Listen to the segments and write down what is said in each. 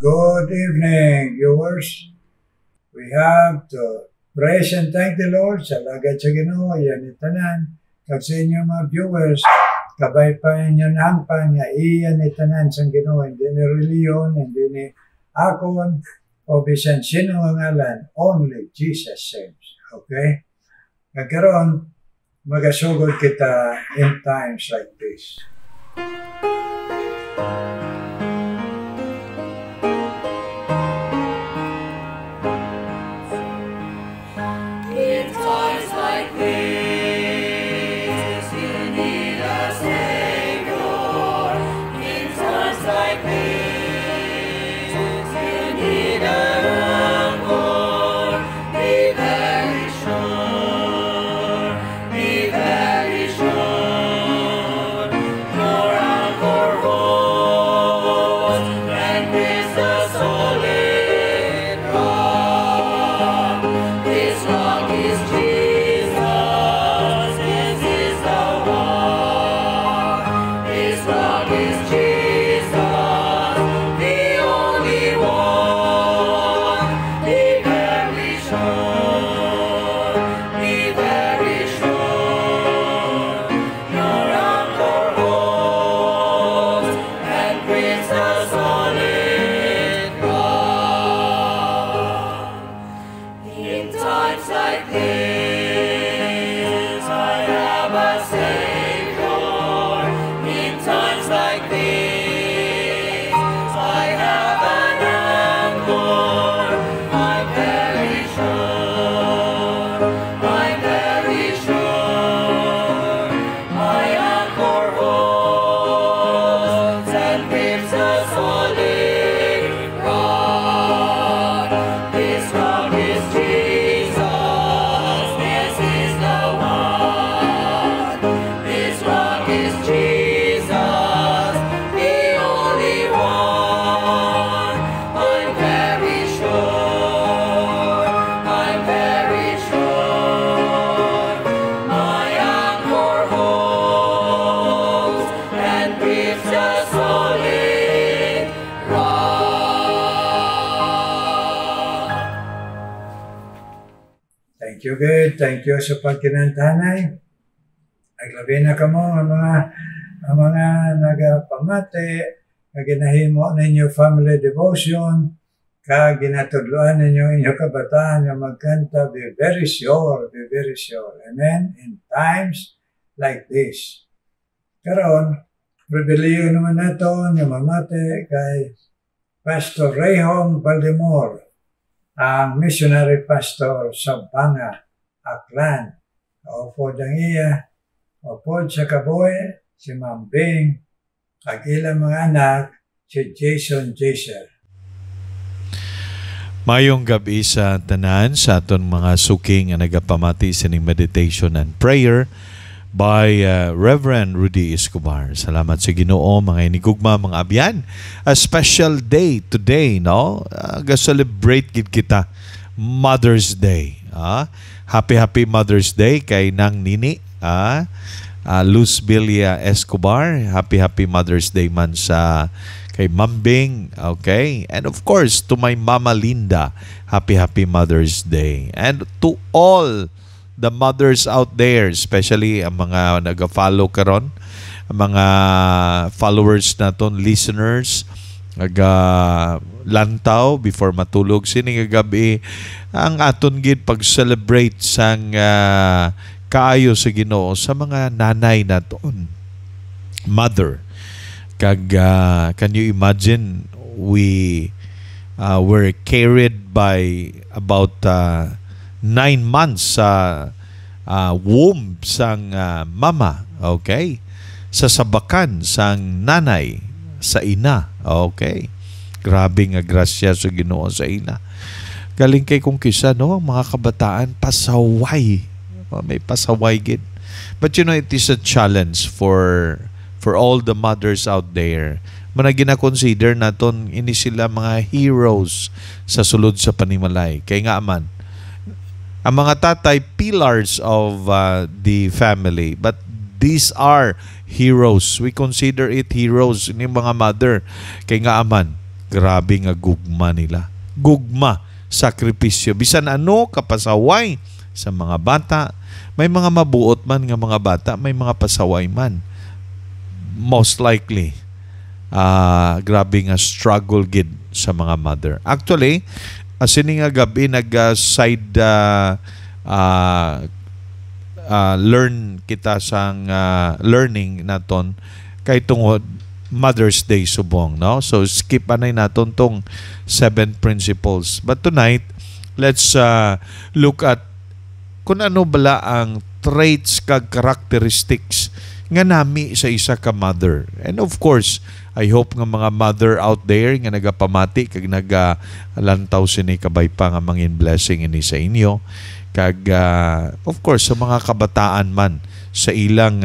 Good evening, viewers. We have to praise and thank the Lord sa lagad sa Ginoo, yan itanan. Kag sa inyo mga viewers, kabay pa inyo naampan nga iyan itanan sa Ginoo, hindi ni reliyon, hindi ni akon, o bisan sino ang ngalan, only Jesus saves. Okay? Kagkaroon, magasugod kita in times like this. Thank you, God. Thank you sa pagkinantanay. Naglabi na kamo ang mga nagapamate, ginahimo ninyo family devotion, ginatudluan ninyo inyong kabataan nga magkanta, be very sure, be very sure. Amen? In times like this. Karon, rebellion naman nato nga mamate kay Pastor Rayhong Baldemore, ang missionary pastor sa Banga, Aklan. Opo dang iya, opo sa kaboy, si Mambing, ang ilang mga anak, si Jason Jaser. Mayong gabi sa tanan sa aton mga suking nga nagapamati sa ning meditation and prayer by Reverend Rudy Escobar. Salamat sa Ginoo, mga inigugma, mga abyan. A special day today, no? Ga-celebrate gid kita Mother's Day. Happy Mother's Day kay Nang Nini, Luz Bilia Escobar. Happy Mother's Day man sa kay Mambing, okay? And of course, to my Mama Linda, happy Mother's Day. And to all the mothers out there, especially ang mga nag-follow karon, ang mga followers naton, listeners, lantaw before matulog sining gabi, ang aton gid pag-celebrate sang kaayo sa Ginoo sa mga nanay naton, mother. Kag can you imagine, we were carried by about 9 months sa womb sang mama, okay? Sa sabakan sang nanay, sa ina, okay? Grabe nga grasya sa Ginoo sa ina. Galing kay kung kisa, no? Mga kabataan, pasaway. May pasaway gid. But you know, it is a challenge for all the mothers out there. Mana gina-consider naton ini sila mga heroes sa sulod sa panimalay. Kay nga man, ang mga tatay, pillars of the family. But these are heroes. We consider it heroes. Ini mga mother. Kay nga aman, Grabe nga gugma nila. Gugma, sakripisyo. Bisan ano, kapasaway sa mga bata. May mga mabuot man nga mga bata, may mga pasaway man. Most likely, grabe nga struggle gid sa mga mother. Actually, asini nga gabi nag-side learn kita sang learning naton kay tungod Mother's Day subong, no? So skip anay naton tong 7 principles. But tonight, let's look at kung ano bala ang traits kag characteristics nga nami sa isa ka mother. And of course, I hope nga mga mother out there nga nagapamati kag nagalantaw sini kabay pa nga mangin blessing ini sa inyo. Kag of course sa mga kabataan man sa ilang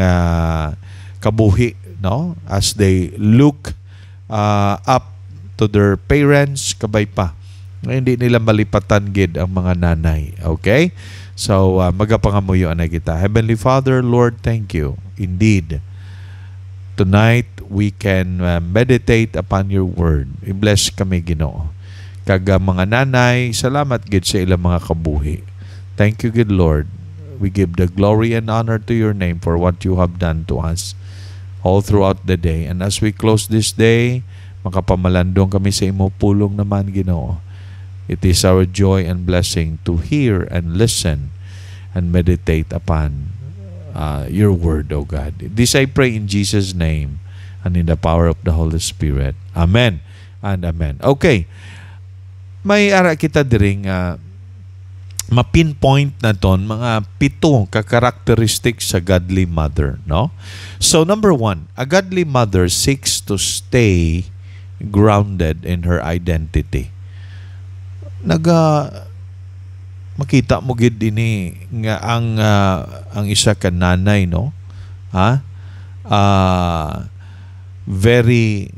kabuhi, no, as they look up to their parents kabay pa nga hindi nila malipatan gid ang mga nanay. Okay, so magapangamuyo na kita. Heavenly Father, Lord, thank you indeed. Tonight we can meditate upon your word. I-bless kami, Ginoo. Kag mga nanay, salamat gid sa ilang mga kabuhi. Thank you, good Lord. We give the glory and honor to your name for what you have done to us all throughout the day. And as we close this day, makapamalandong kami sa imo pulong naman, Ginoo. It is our joy and blessing to hear and listen and meditate upon your word, O God. This I pray in Jesus' name and in the power of the Holy Spirit. Amen and amen. Okay. May ara kita diring ma-pinpoint na ton mga 7 ka-characteristics sa godly mother, no? So number 1, a godly mother seeks to stay grounded in her identity. Makita mo gid ini nga ang isa ka nanay, no? Very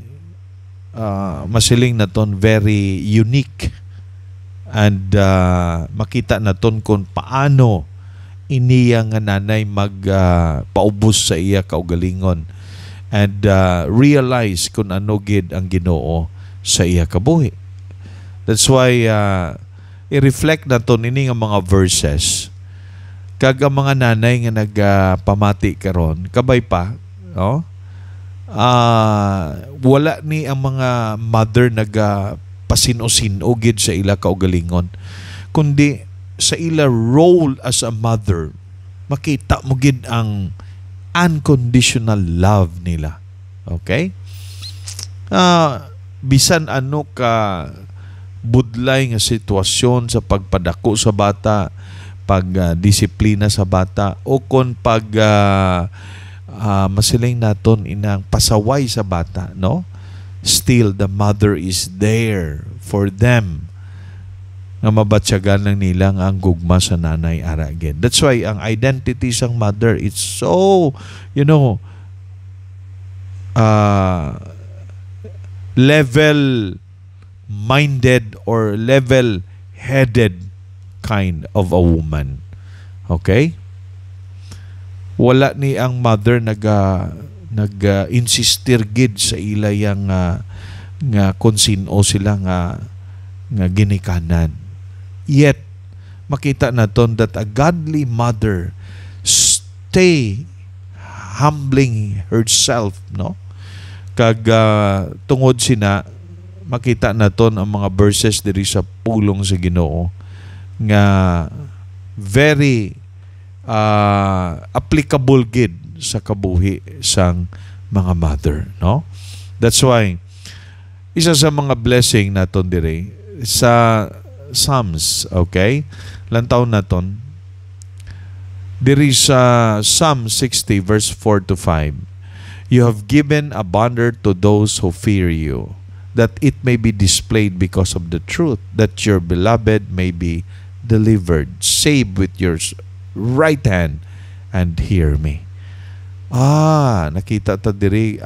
masiling na ton, very unique. And makita naton kung paano iniya nga nanay paubos sa iya kaugalingon and realize kung ano gid ang Ginoo sa iya kabuhi. That's why i-reflect naton ini nga mga verses kag ang mga nanay nga nagpamati karon kabay pa, no? Wala ni ang mga mother pasino-sino gid sa ila kaugalingon, kundi sa ila role as a mother makita mo gid ang unconditional love nila. Okay? Bisan ano ka budlay nga sitwasyon sa pagpadako sa bata, pagdisiplina sa bata, o kung masiling naton inang pasaway sa bata, no? Still, the mother is there for them nga mabatsyagan lang nilang ang gugma sa nanay ara again. That's why ang identity sang mother, it's so, level-minded or level-headed kind of a woman. Okay? Wala ni ang mother nag-insistir gid sa ila yang nga kung sino sila nga ginikanan. Yet makita naton that a godly mother stay humbling herself, no? Kag tungod sina makita naton ang mga verses diri sa pulong sa Ginoo nga very applicable gid sa kabuhi sang mga mother, no? That's why isa sa mga blessing naton dire sa Psalms, okay? Lantaw naton diri sa Psalm 60 verse 4 to 5. You have given a banner to those who fear you, that it may be displayed because of the truth, that your beloved may be delivered. Save with your right hand and hear me. Nakita ta diri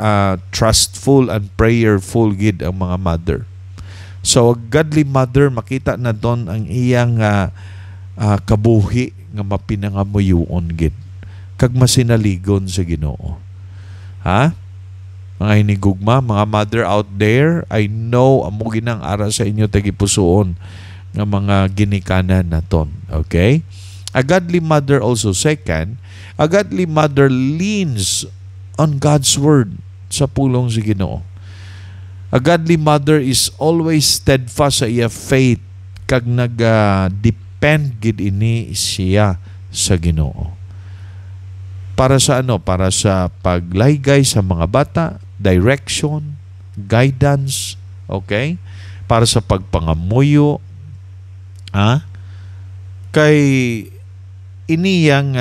trustful and prayerful gid ang mga mother. So a godly mother, makita na don ang iyang kabuhi nga mapinangamuyon gid kag masinaligon sa Ginoo. Mga hinigugma, mga mother out there, I know amo ginang ara sa inyo tagipusoon nga mga ginikanan naton. Okay? A godly mother also, second, a godly mother leans on God's word sa pulong sa Ginoo. A godly mother is always steadfast sa iya faith kag nag-depend gid ini siya sa Ginoo. Para sa ano? Para sa paglaygay sa mga bata, direction, guidance, okay? Para sa pagpangamuyo, kay iniyang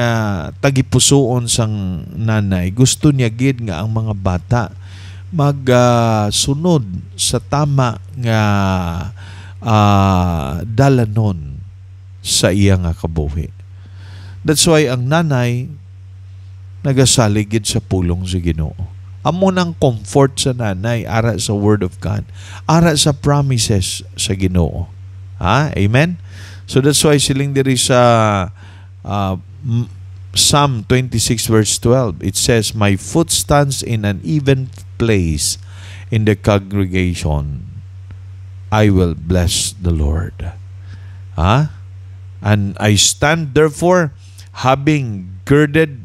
tagipusoon sang nanay, gusto niya gid nga ang mga bata magsunod sa tama nga dalanon sa iya nga kabuhi. That's why ang nanay nagasaligid sa pulong sa Ginoo. Amo nang comfort sa nanay ara sa Word of God, ara sa promises sa Ginoo. Amen? So that's why siling diri sa Psalm 26 verse 12, it says, "My foot stands in an even place in the congregation. I will bless the Lord." And I stand therefore, having girded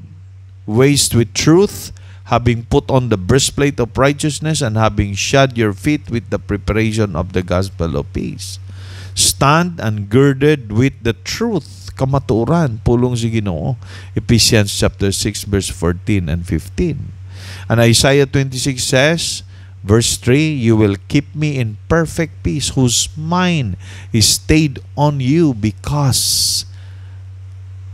waist with truth, having put on the breastplate of righteousness, and having shod your feet with the preparation of the gospel of peace. Stand and girded with the truth, kamatuoran, pulong si Ginoo. Ephesians chapter 6 verse 14 and 15. And Isaiah 26 says, verse 3, "You will keep me in perfect peace, whose mind is stayed on you because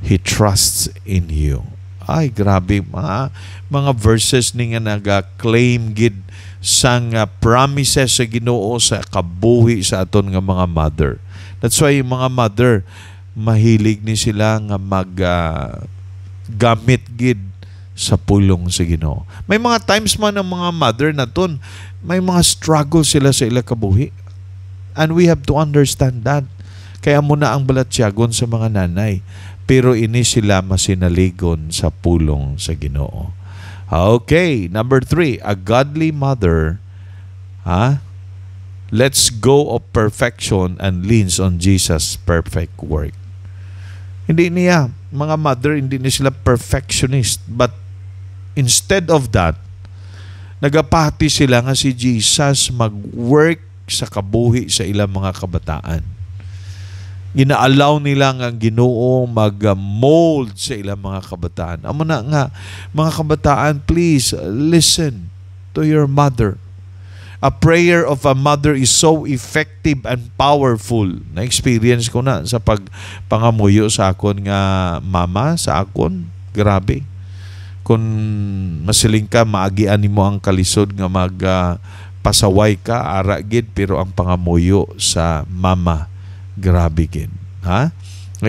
he trusts in you." Ay, grabe, mga verses ni nga naga-claim gid sang promises sa Ginoo sa kabuhi sa aton nga mga mother. That's why yung mga mother, mahilig ni sila nga gamit gid sa pulong sa Ginoo. May mga times man ang mga mother naton, may mga struggle sila sa ila kabuhi. And we have to understand that. Kaya muna ang balatyagon sa mga nanay. Pero ini sila masinaligon sa pulong sa Ginoo. Okay, number 3, a godly mother lets go of perfection and leans on Jesus' perfect work. Hindi niya, mga mother, hindi niya sila perfectionist. But instead of that, nagapati sila nga si Jesus mag-work sa kabuhi sa ilang mga kabataan. Gina-allow nila nga ang Ginoo mag-mold sa ilang mga kabataan. Amo na nga, mga kabataan, please listen to your mother. A prayer of a mother is so effective and powerful. Na-experience ko na sa pagpangamuyo sa akon nga mama, sa akon. Grabe. Kung masiling ka, maagian mo ang kalisod nga pasaway ka, ara gid, pero ang pangamuyo sa mama, grabe gid.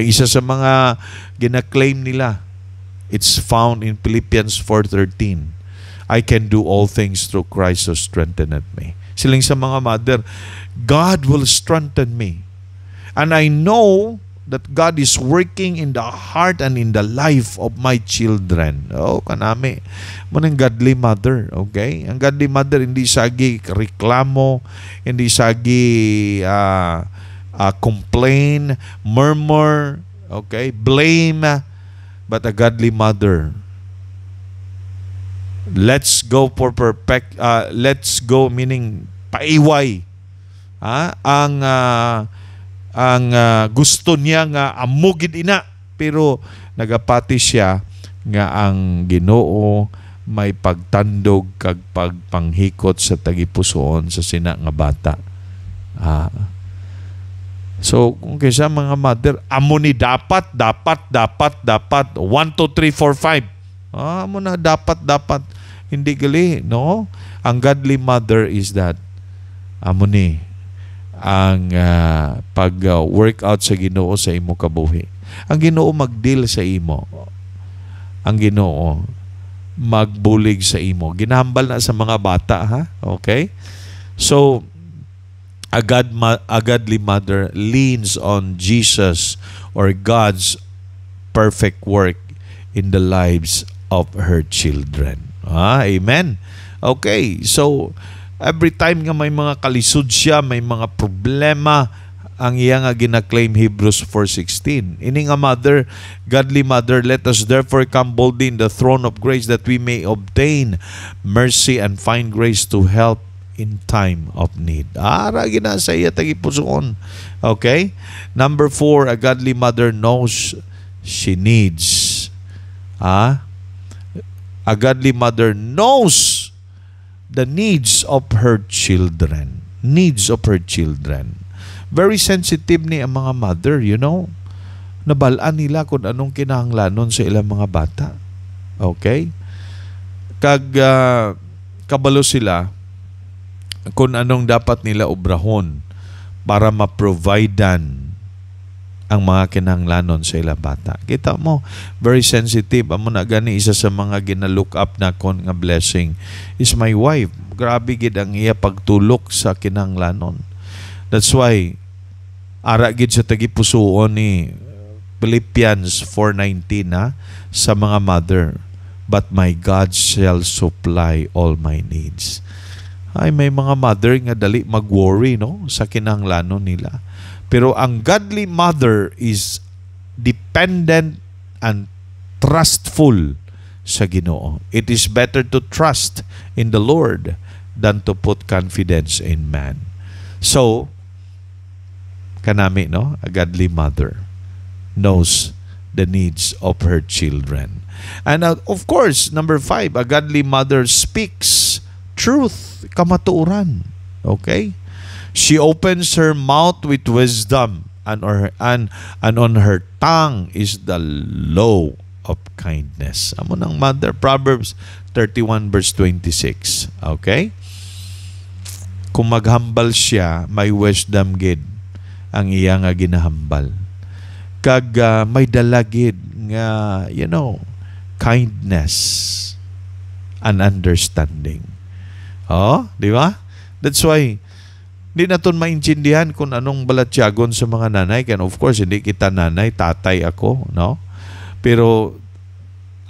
Isa sa mga gina-claim nila, it's found in Philippians 4:13. I can do all things through Christ who strengtheneth me. Siling sa mga mother, God will strengthen me. And I know that God is working in the heart and in the life of my children. Kanami. Munang godly mother, okay? Ang godly mother, hindi sagi reklamo, hindi sagi complain, murmur, okay? Blame. But a godly mother, let's go meaning paiway. Ang gusto niya nga amugid ina, pero nagapati siya nga ang Ginoo may pagtandog kag pagpanghikot sa tagipusoon sa sina nga bata. So kung kaysa mga mother, amo ni dapat 1, 2, 3, 4, 5. Amo na dapat hindi gali, no? Ang godly mother is that amo ni ang pag-workout sa Ginoo sa imo kabuhi. Ang Ginoo mag-deal sa imo. Ang Ginoo magbulig sa imo. Ginahambal na sa mga bata, ha? Okay? So a godly mother leans on Jesus or God's perfect work in the lives of her children. Amen. Okay, so every time nga may mga kalisod siya, may mga problema, ang iya nga gina-claim Hebrews 4:16. Ini nga mother, godly mother, let us therefore come boldly in the throne of grace that we may obtain mercy and find grace to help in time of need. Ara gina sa iya tagipusoon. Okay? Number 4, a godly mother knows she needs. A godly mother knows the needs of her children. Needs of her children. Very sensitive ni ang mga mother, Nabalaan nila kung anong kinahanglanon sa ilang mga bata. Okay? Kabalo sila kung anong dapat nila obrahon para ma-providean ang mga kinahanglanon sa ilang bata. Kita mo, very sensitive. Amo na gani isa sa mga gina-look up na kon nga blessing is my wife. Grabe gid ang iya pagtulok sa kinahanglanon. That's why ara gid sa tagipusoon ni Philippians 4:19 sa mga mother, but my God shall supply all my needs. Ay, may mga mother nga dali mag-worry sa kinahanglanon nila. Pero ang godly mother is dependent and trustful sa Ginoo. It is better to trust in the Lord than to put confidence in man. So, kanami, a godly mother knows the needs of her children. And of course, number 5, a godly mother speaks truth, kamatuoran. Okay? She opens her mouth with wisdom, and on her tongue is the law of kindness. Amo ng mother, Proverbs 31 verse 26. Okay? Kung maghambal siya, may wisdom gid ang iya nga ginahambal. Kag may dalagid nga, kindness and understanding. Di ba? That's why di naton maintindihan kung anong balatyagon sa mga nanay. And of course, hindi kita nanay, tatay ako, no? Pero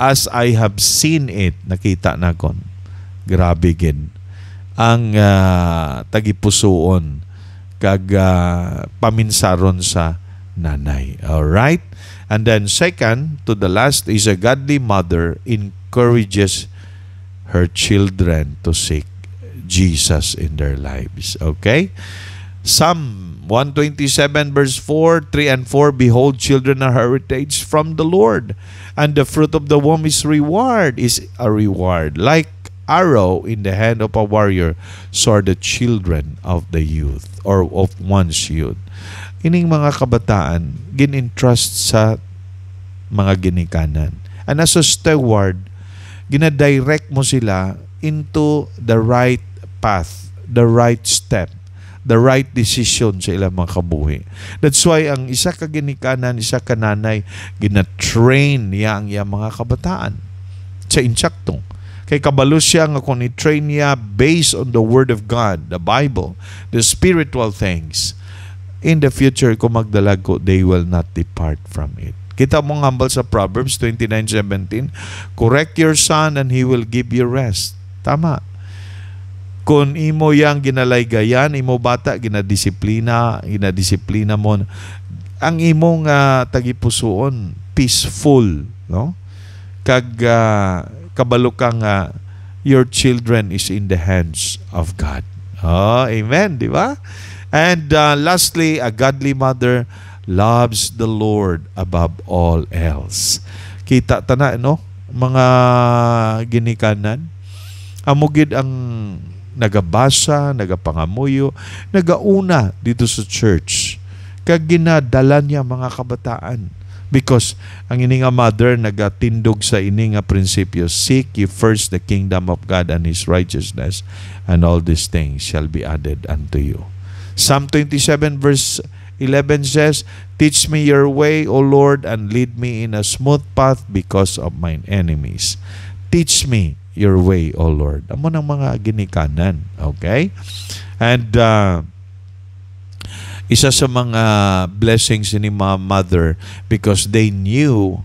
as I have seen it, nakita na kon, grabe gid ang tagipusoon kag paminsaron sa nanay. Alright? And then second, to the last, is a godly mother encourages her children to seek Jesus in their lives. Okay? Psalm 127 verse 4, 3 and 4, behold, children are heritage from the Lord, and the fruit of the womb is a reward. Like arrow in the hand of a warrior, so are the children of the youth, or of one's youth. Ining mga kabataan, gin-entrust sa mga ginikanan. And as a steward, gina-direct mo sila into the right path, the right step, the right decision sa ilang mga kabuhi. That's why ang isa ka ginikanan, isa ka nanay, gina-train niya ang iyang mga kabataan sa insaktong. Kay kabalo siya nga kung i-train niya based on the Word of God, the Bible, the spiritual things, in the future, kung magdalago, they will not depart from it. Kita mo hambal sa Proverbs 29:17, correct your son and he will give you rest. Tama. Kung imo yang ginalaygayan, imo bata, ginadisiplina mo, ang imong tagipusoon, peaceful, no? Kag kabalo kang your children is in the hands of God. Amen, di ba? And lastly, a godly mother loves the Lord above all else. Kita tana, mga ginikanan, amugid ang nagabasa, nagapangamuyo, nagauna dito sa church. Kag ginadala niya mga kabataan. Because ang ining nga mother nagatindog sa ining nga prinsipyo, seek ye first the kingdom of God and His righteousness, and all these things shall be added unto you. Psalm 27 verse 11 says, teach me your way, O Lord, and lead me in a smooth path because of mine enemies. Teach me your way, O Lord. Amo ng mga ginikanan. Okay? And isa sa mga blessings ni mga mother, because they knew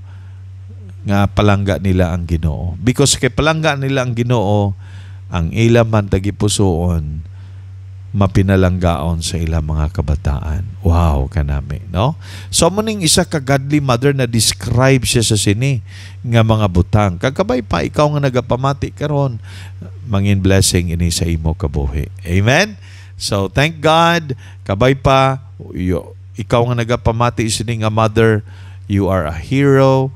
nga palangga nila ang Ginoo. Because kay palangga nila ang Ginoo, ang ilang man tagipusoon mapinalanggaon sa ilang mga kabataan. Wow, kanami, no? So muning isa ka godly mother na describe siya sa sini nga mga butang. Kagkabay pa ikaw nga nagapamati karon, mangin blessing ini sa imo kabuhi. Amen. So thank God, kabay pa ikaw nga nagapamati sini nga mother, you are a hero,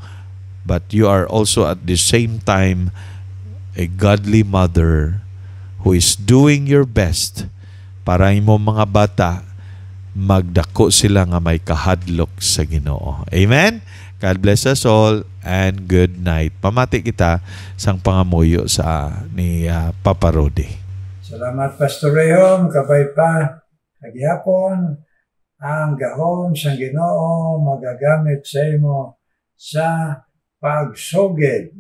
but you are also at the same time a godly mother who is doing your best para imo mga bata magdako sila nga may kahadlok sa Ginoo. Amen? God bless us all and good night. Pamati kita sang pangamuyo sa ni Papa Rodi. Salamat Pastor Rehom, kabay pa kagihapon ang gahom sang Ginoo magagamit sa imo sa pagsugid.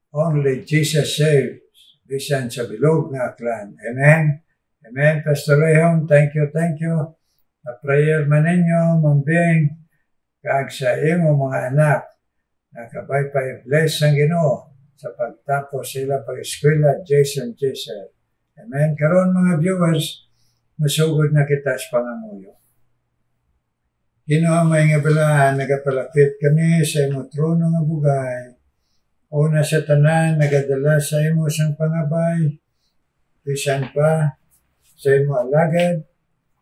Only Jesus saves, bisan sa bilog nga aklan. Amen? Amen, Pastor Rehom. Thank you. A prayer man ninyo, mambing, kag sa imo mga anak, nakabay pa bless ang Ginoo sa pagtapos sila pag-eskwela, Jason. Amen. Karon mga viewers, masugod na kita sa pangamuyo. Ginoo may nga bala, nagapalapit kami sa imo trono nga bugay. Una sa tanan, nagadala sa imo sang pangabay, bisan pa sa imo alagad,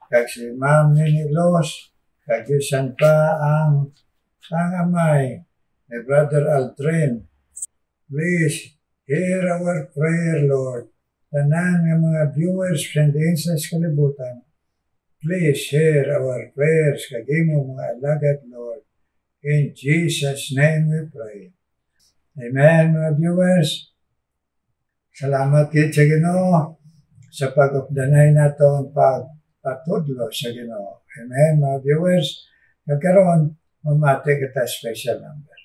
kag si Ma'am Nini Los, kag bisan pa ang amay ni Brother Aldrin. Please, hear our prayer, Lord. Tanan nga mga viewers and sa kalibutan, please hear our prayers kag imo mga alagad, Lord. In Jesus' name we pray. Amen, mga viewers. Salamat kit sa Ginoo sa pag-updanay nato ang pagpatudlo sa Ginoo. Amen, mga viewers. Nagkaroon, mamati kita special number.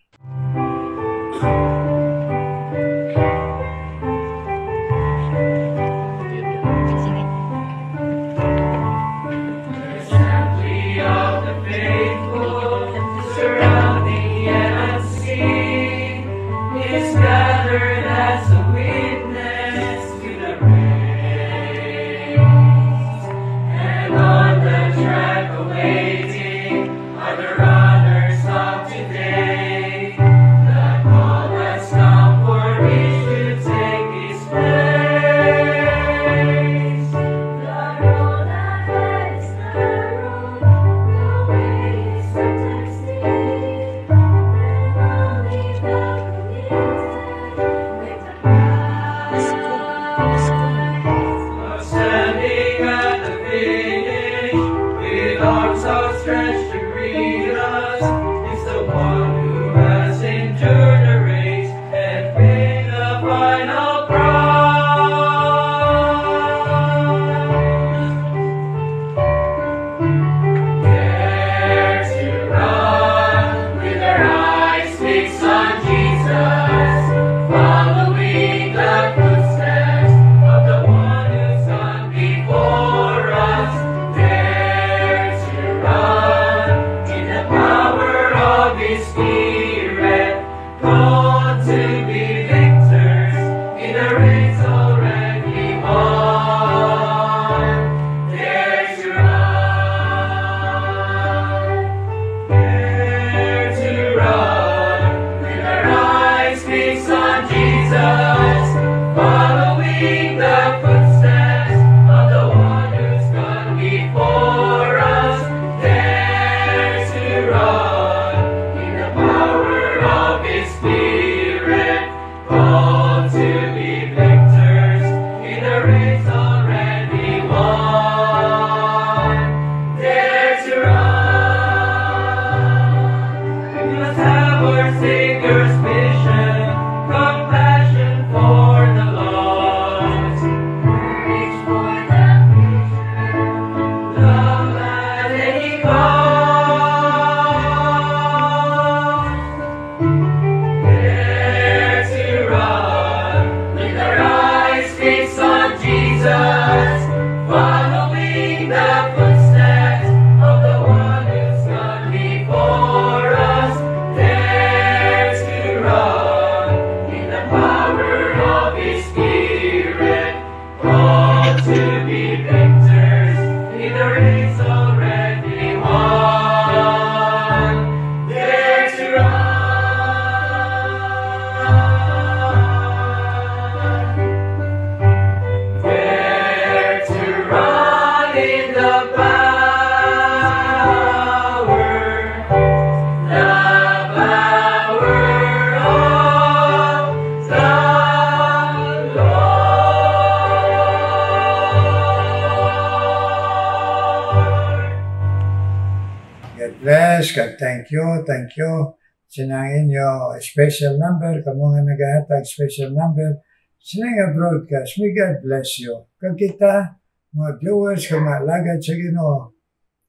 God bless. God thank you. Thank you. Sinangin nyo special number. Kamu nga nagahatag special number. Sinang broadcast. May God bless you. Kag kita, mga viewers, kung maalagad sa Ginoo,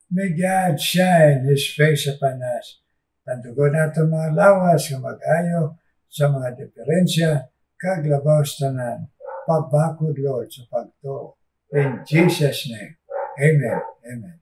may God shine His face upon us. Tandugo nato mga lawas nga mag-ayo sa mga diferensya kag labaw sa tanan. Pabakod, Lord, sa pagtuo. In Jesus' name. Amen. Amen.